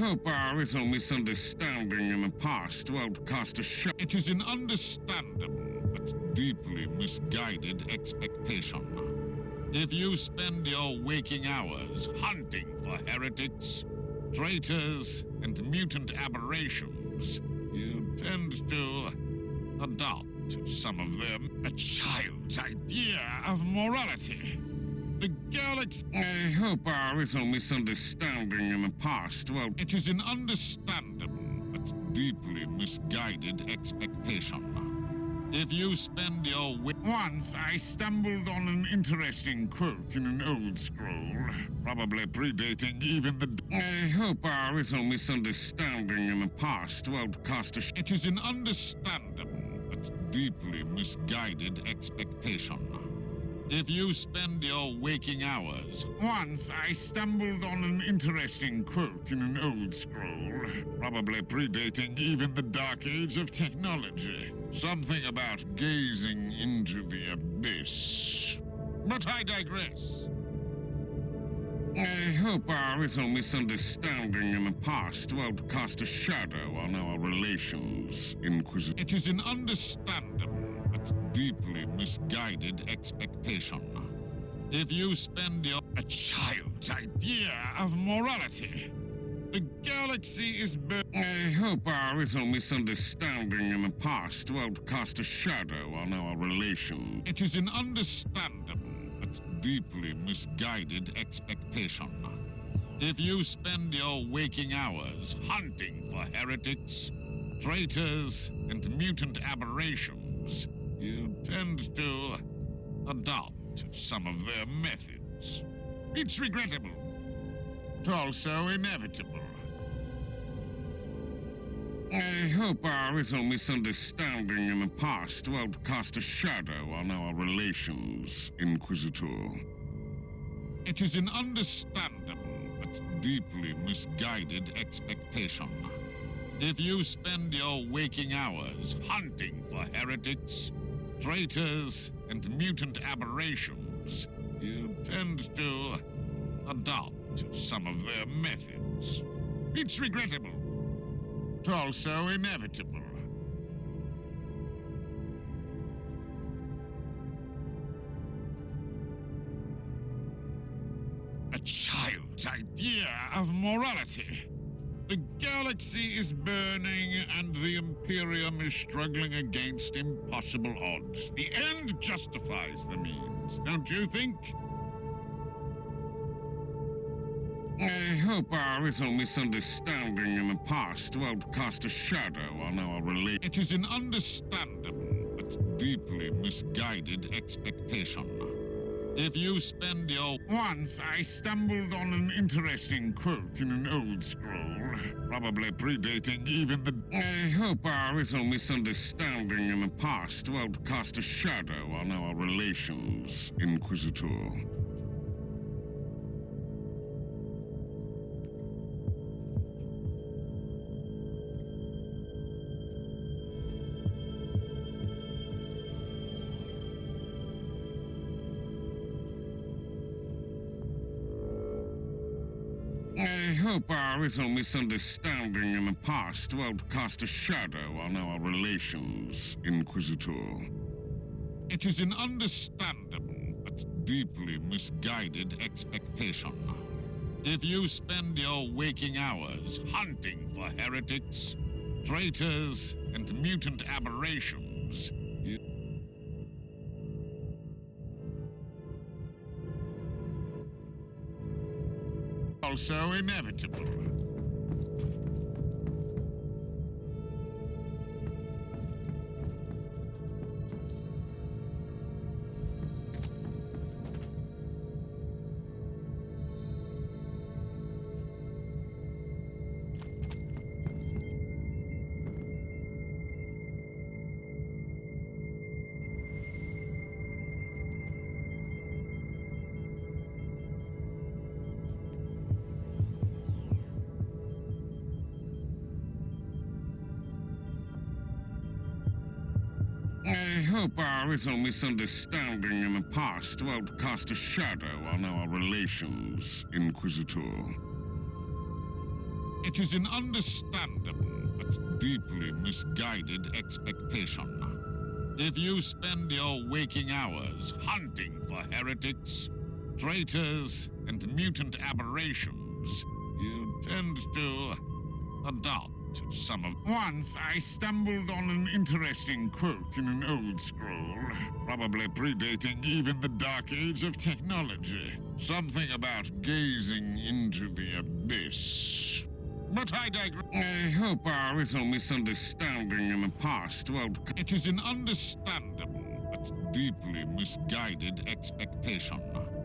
hope our little misunderstanding in the past won't cast a shadow. It is an understandable but deeply misguided expectation. If you spend your waking hours hunting for heretics, traitors, and mutant aberrations, you tend to adopt some of them. A child's idea of morality. The galaxy. I hope our little misunderstanding in the past won't. It is an understandable but deeply misguided expectation. If you spend your Once I stumbled on an interesting quote in an old scroll, probably predating even the. I hope our little misunderstanding in the past won't cast a. It is an understandable but deeply misguided expectation. If you spend your waking hours. Once I stumbled on an interesting quote in an old scroll, probably predating even the dark age of technology. Something about gazing into the abyss. But I digress. I hope our little misunderstanding in the past won't cast a shadow on our relations, Inquisitor. It is an understandable but deeply misguided expectation. If you spend your. A child's idea of morality. The galaxy is I hope our little misunderstanding in the past won't cast a shadow on our relation. It is an understandable but deeply misguided expectation. If you spend your waking hours hunting for heretics, traitors, and mutant aberrations, you tend to adopt some of their methods. It's regrettable, but also inevitable. I hope our little misunderstanding in the past won't cast a shadow on our relations, Inquisitor. It is an understandable but deeply misguided expectation. If you spend your waking hours hunting for heretics, traitors, and mutant aberrations, you tend to adopt some of their methods. It's regrettable, but also inevitable. A child's idea of morality. The galaxy is burning and the Imperium is struggling against impossible odds. The end justifies the means, don't you think? I hope our little misunderstanding in the past won't cast a shadow on our relation. It is an understandable but deeply misguided expectation. If you spend your. Once I stumbled on an interesting quote in an old scroll, probably predating even the. I hope our little misunderstanding in the past won't cast a shadow on our relations, Inquisitor. I hope our little misunderstanding in the past won't cast a shadow on our relations, Inquisitor. It is an understandable but deeply misguided expectation. If you spend your waking hours hunting for heretics, traitors, and mutant aberrations, you also inevitable. I hope our little misunderstanding in the past won't cast a shadow on our relations, Inquisitor. It is an understandable but deeply misguided expectation. If you spend your waking hours hunting for heretics, traitors, and mutant aberrations, you tend to adopt some of... Once I stumbled on an interesting quote in an old scroll, probably predating even the dark age of technology. Something about gazing into the abyss. But I digress. I hope our little misunderstanding in the past won't... It is an understandable but deeply misguided expectation.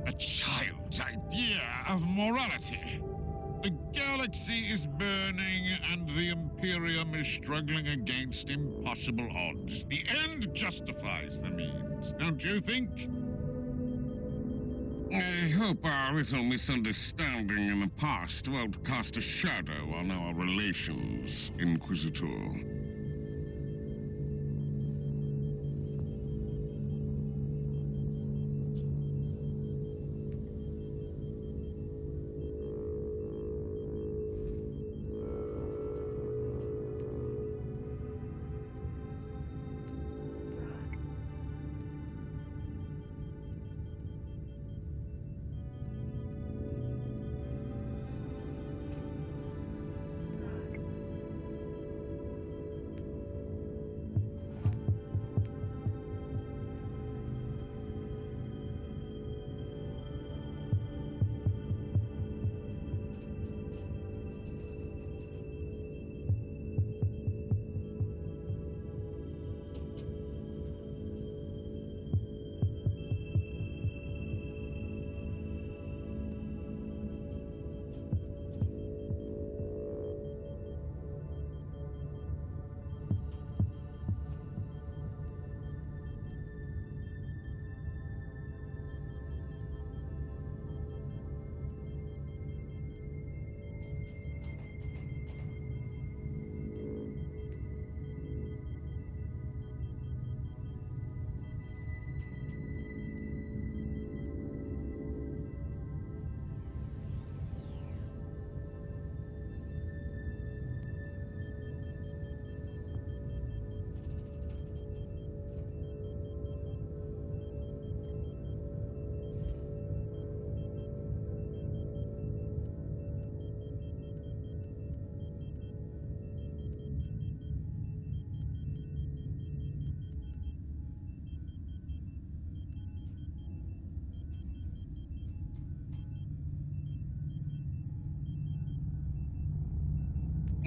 A child's idea of morality. The galaxy is burning and the Imperium is struggling against impossible odds. The end justifies the means, don't you think? I hope our little misunderstanding in the past won't cast a shadow on our relations, Inquisitor.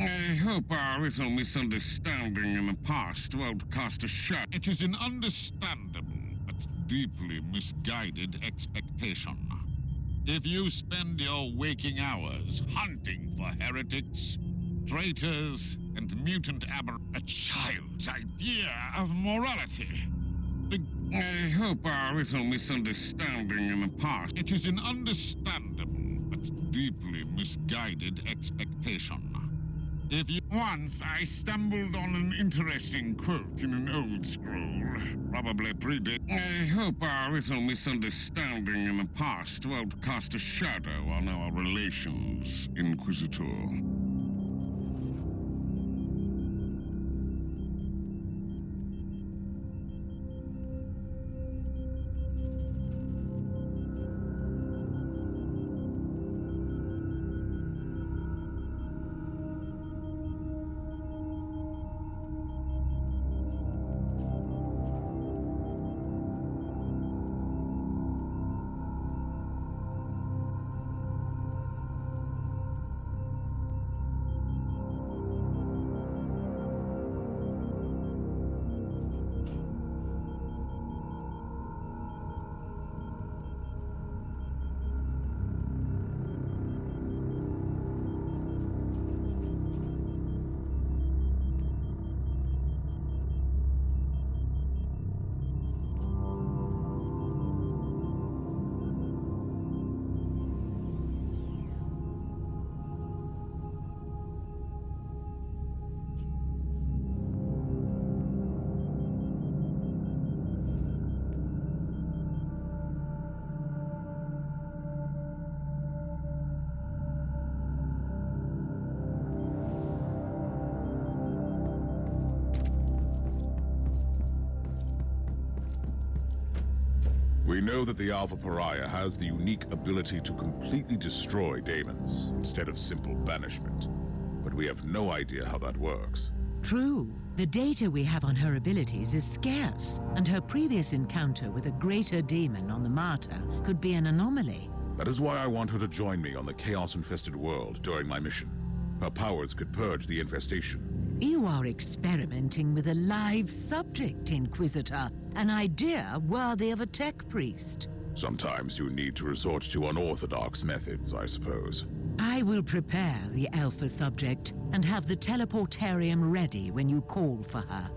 I hope our little misunderstanding in the past won't cast a shadow. It is an understandable but deeply misguided expectation. If you spend your waking hours hunting for heretics, traitors, and mutant a child's idea of morality. I hope our little misunderstanding in the past. It is an understandable but deeply misguided expectation. If you... Once I stumbled on an interesting quote in an old scroll, probably predating... I hope our little misunderstanding in the past won't cast a shadow on our relations, Inquisitor. We know that the Alpha Pariah has the unique ability to completely destroy daemons instead of simple banishment, but we have no idea how that works. True. The data we have on her abilities is scarce, and her previous encounter with a greater demon on the Martyr could be an anomaly. That is why I want her to join me on the chaos-infested world during my mission. Her powers could purge the infestation. You are experimenting with a live subject, Inquisitor. An idea worthy of a tech priest. Sometimes you need to resort to unorthodox methods, I suppose. I will prepare the Alpha subject and have the teleportarium ready when you call for her.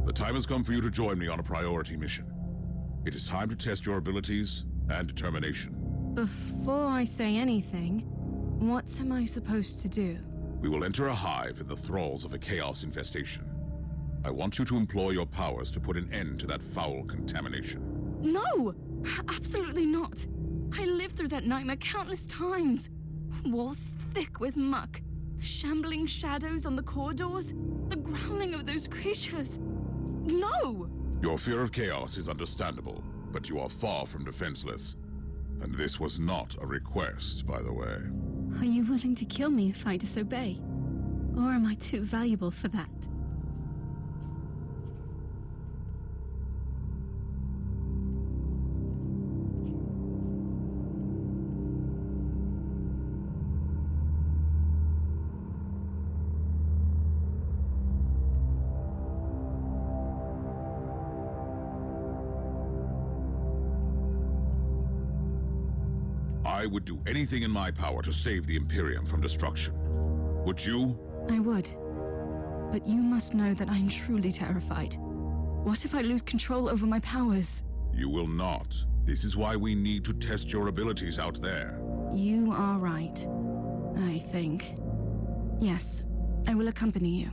The time has come for you to join me on a priority mission. It is time to test your abilities and determination. Before I say anything, what am I supposed to do? We will enter a hive in the thralls of a chaos infestation. I want you to employ your powers to put an end to that foul contamination. No! Absolutely not! I lived through that nightmare countless times. Walls thick with muck, the shambling shadows on the corridors, the growling of those creatures. No! Your fear of chaos is understandable, but you are far from defenseless. And this was not a request, by the way. Are you willing to kill me if I disobey? Or am I too valuable for that? I would do anything in my power to save the Imperium from destruction. Would you? I would. But you must know that I'm truly terrified. What if I lose control over my powers? You will not. This is why we need to test your abilities out there. You are right. I think. Yes, I will accompany you.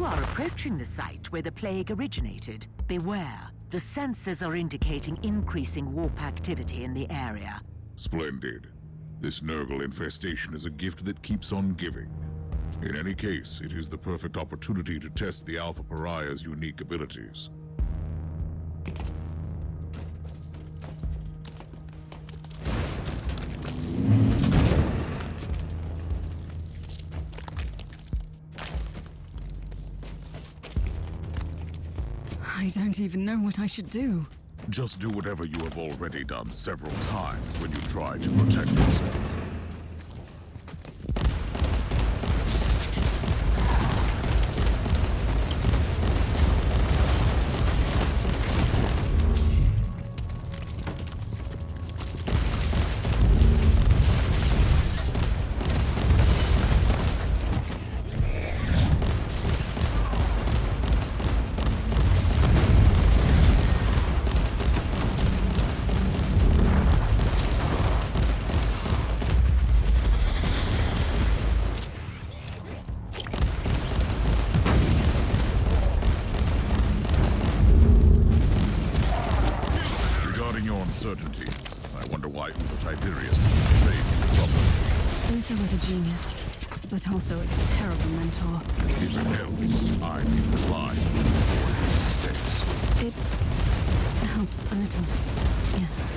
You are approaching the site where the plague originated. Beware. The sensors are indicating increasing warp activity in the area. Splendid. This Nurgle infestation is a gift that keeps on giving. In any case, it is the perfect opportunity to test the Alpha Pariah's unique abilities. I don't even know what I should do. Just do whatever you have already done several times when you try to protect yourself. Uncertainties. I wonder why Uber Tiberius didn't trade you properly. Uther was a genius, but also a terrible mentor. If it helps, I'm inclined to avoid his mistakes. It helps a little, yes.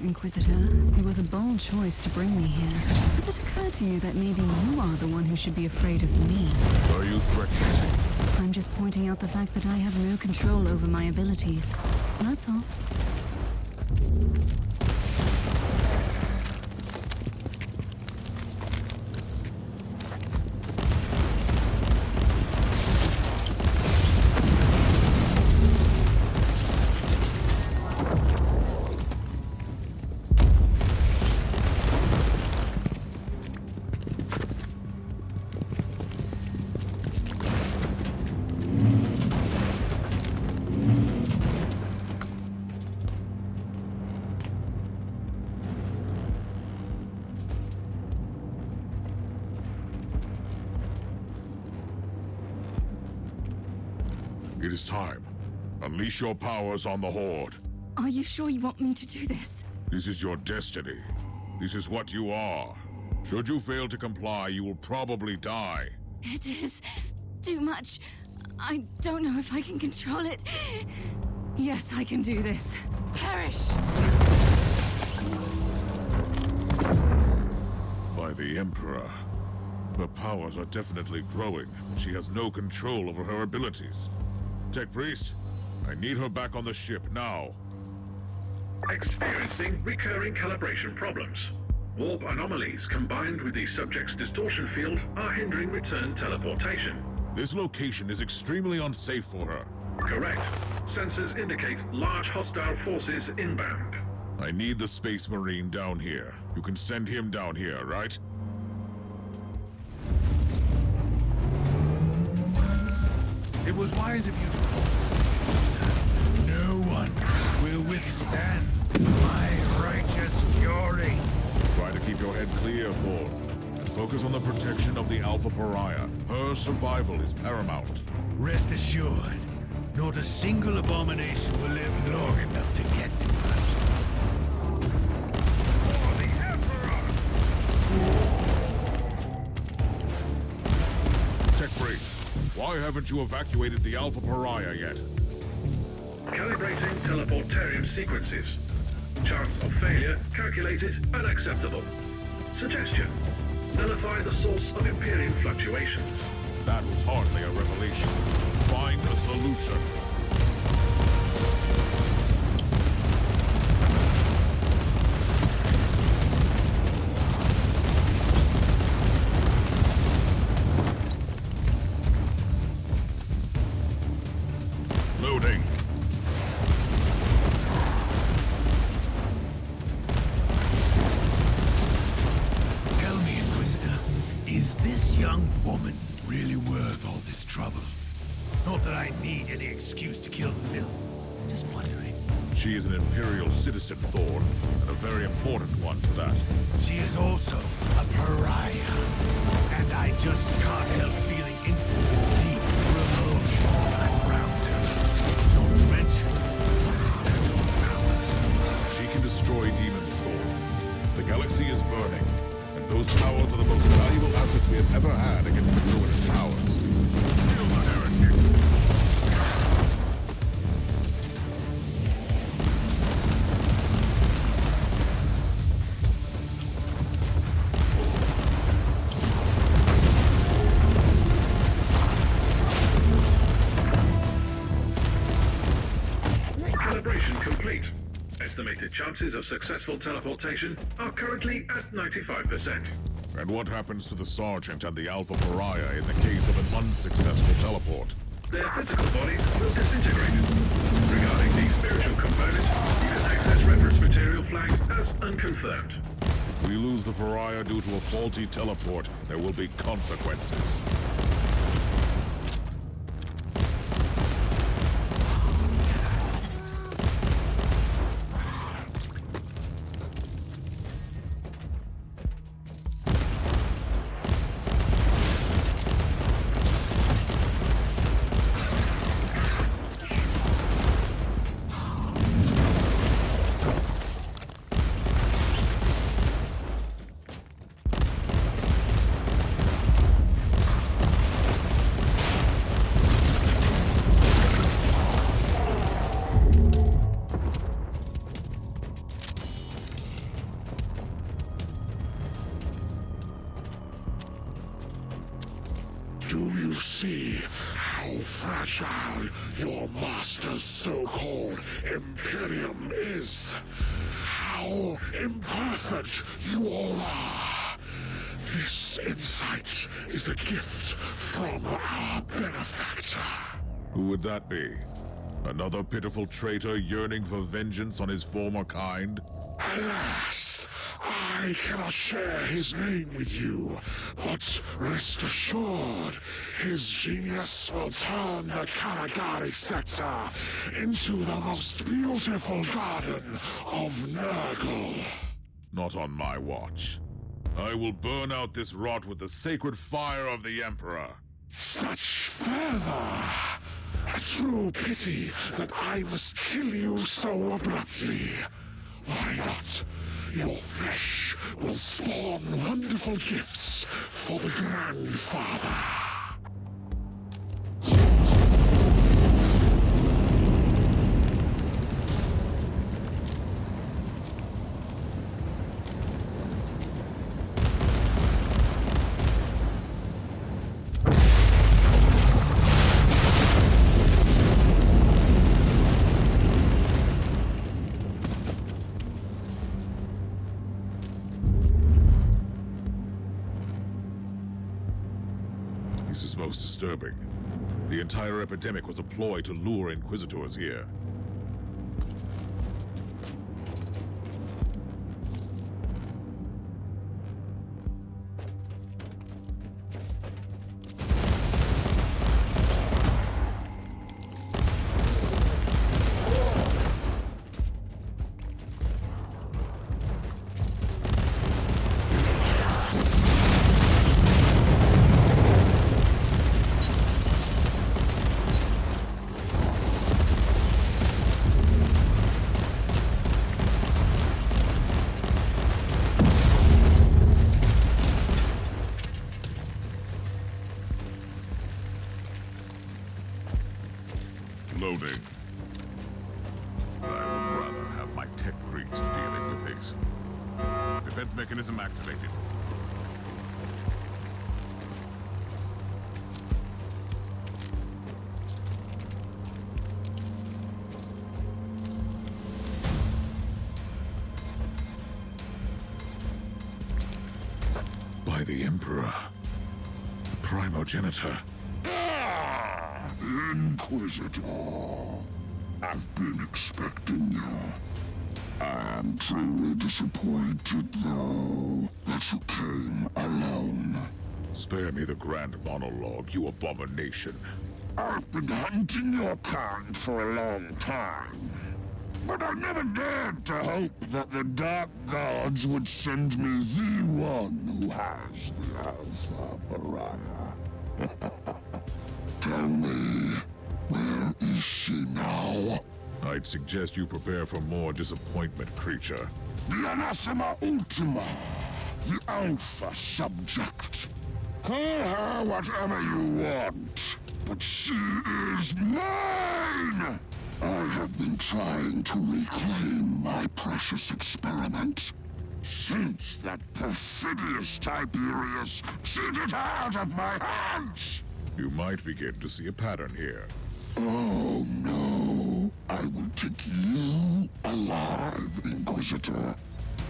Inquisitor, it was a bold choice to bring me here. Has it occurred to you that maybe you are the one who should be afraid of me? Are you threatening me? I'm just pointing out the fact that I have no control over my abilities. That's all. It is time. Unleash your powers on the Horde. Are you sure you want me to do this? This is your destiny. This is what you are. Should you fail to comply, you will probably die. It is too much. I don't know if I can control it. Yes, I can do this. Perish! By the Emperor. Her powers are definitely growing. She has no control over her abilities. Tech Priest, I need her back on the ship now. Experiencing recurring calibration problems. Warp anomalies combined with the subject's distortion field are hindering return teleportation. This location is extremely unsafe for her. Correct. Sensors indicate large hostile forces inbound. I need the Space Marine down here. You can send him down here, right? It was wise of you to call. No one will withstand my righteous fury. Try to keep your head clear, Thor. And focus on the protection of the Alpha Pariah. Her survival is paramount. Rest assured, not a single abomination will live long enough to get to us. For the Emperor! Tech Priest, why haven't you evacuated the Alpha Pariah yet? Calibrating teleportarium sequences. Chance of failure calculated unacceptable. Suggestion: nullify the source of Imperium fluctuations. That was hardly a revelation. Find a solution. Loading. Tell me, Inquisitor, is this young woman really worth all this trouble? Not that I need any excuse to kill the filth. Just wondering. She is an Imperial citizen, Thorn, and a very important one for that. She is also a pariah. And I just can't help feeling instant deep revulsion when I'm around her. Not to mention mental powers. She can destroy demons, Thorn. The galaxy is burning, and those powers are the most valuable assets we have ever had against the ruinous powers. Kill the heretic! Calibration complete. Estimated chances of successful teleportation are currently at 95%. And what happens to the Sergeant and the Alpha Pariah in the case of an unsuccessful teleport? Their physical bodies will disintegrate. Regarding the spiritual component, you can access reference material flagged as unconfirmed. We lose the Pariah due to a faulty teleport. There will be consequences. Do you see how fragile your master's so-called Imperium is? How imperfect you all are? This insight is a gift from our benefactor. Who would that be? Another pitiful traitor yearning for vengeance on his former kind? Alas, I cannot share his name with you, but rest assured, his genius will turn the Caligari sector into the most beautiful garden of Nurgle. Not on my watch. I will burn out this rot with the sacred fire of the Emperor. Such fervor! A true pity that I must kill you so abruptly. Why not? Your flesh will spawn wonderful gifts for the Grandfather. This is most disturbing. The entire epidemic was a ploy to lure Inquisitors here. Loading. I would rather have my tech creeps dealing with this. Defense mechanism activated. By the Emperor. The primogenitor. Inquisitor, I've been expecting you. I am truly disappointed, though, that you came alone. Spare me the grand monologue, you abomination. I've been hunting your kind for a long time, but I never dared to hope that the Dark Gods would send me the one who has the Alpha Pariah. Tell me, where is she now? I'd suggest you prepare for more disappointment, creature. The Anathema Ultima, the Alpha subject. Call her whatever you want, but she is mine! I have been trying to reclaim my precious experiment since that perfidious Tiberius cheated her out of my hands! You might begin to see a pattern here. Oh no, I will take you alive, Inquisitor.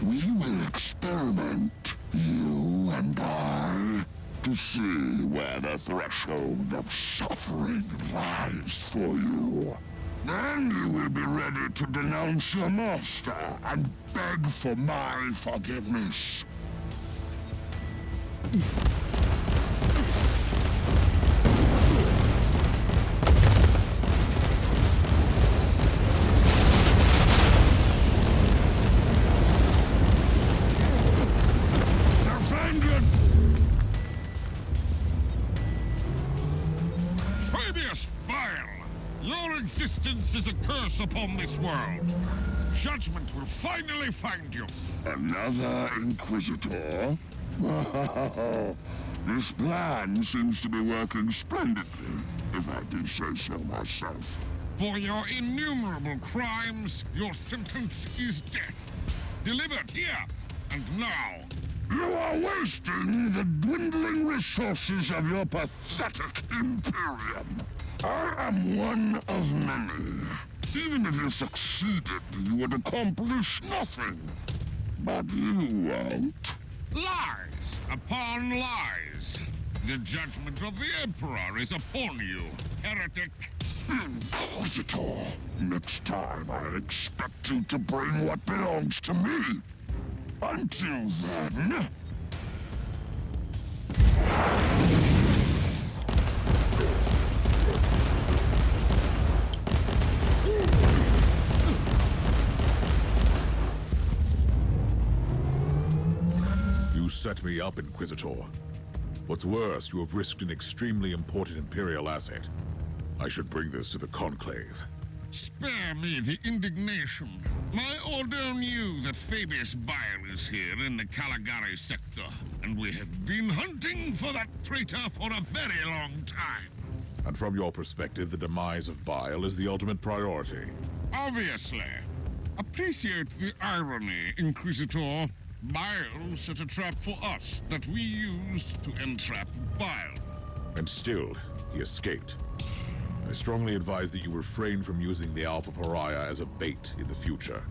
We will experiment, you and I, to see where the threshold of suffering lies for you. Then you will be ready to denounce your master and beg for my forgiveness. Fabius Bile! Your existence is a curse upon this world. Judgment will finally find you. Another Inquisitor? This plan seems to be working splendidly, if I do say so myself. For your innumerable crimes, your sentence is death. Delivered here and now. You are wasting the dwindling resources of your pathetic Imperium. I am one of many. Even if you succeeded, you would accomplish nothing. But you won't. Lies upon lies. The judgment of the Emperor is upon you, heretic. Inquisitor, next time I expect you to bring what belongs to me. Until then... You set me up, Inquisitor. What's worse, you have risked an extremely important Imperial asset. I should bring this to the Conclave. Spare me the indignation. My order knew that Fabius Bile is here in the Caligari sector, and we have been hunting for that traitor for a very long time. And from your perspective, the demise of Bile is the ultimate priority. Obviously. Appreciate the irony, Inquisitor. Bile set a trap for us that we used to entrap Bile. And still, he escaped. I strongly advise that you refrain from using the Alpha Pariah as a bait in the future.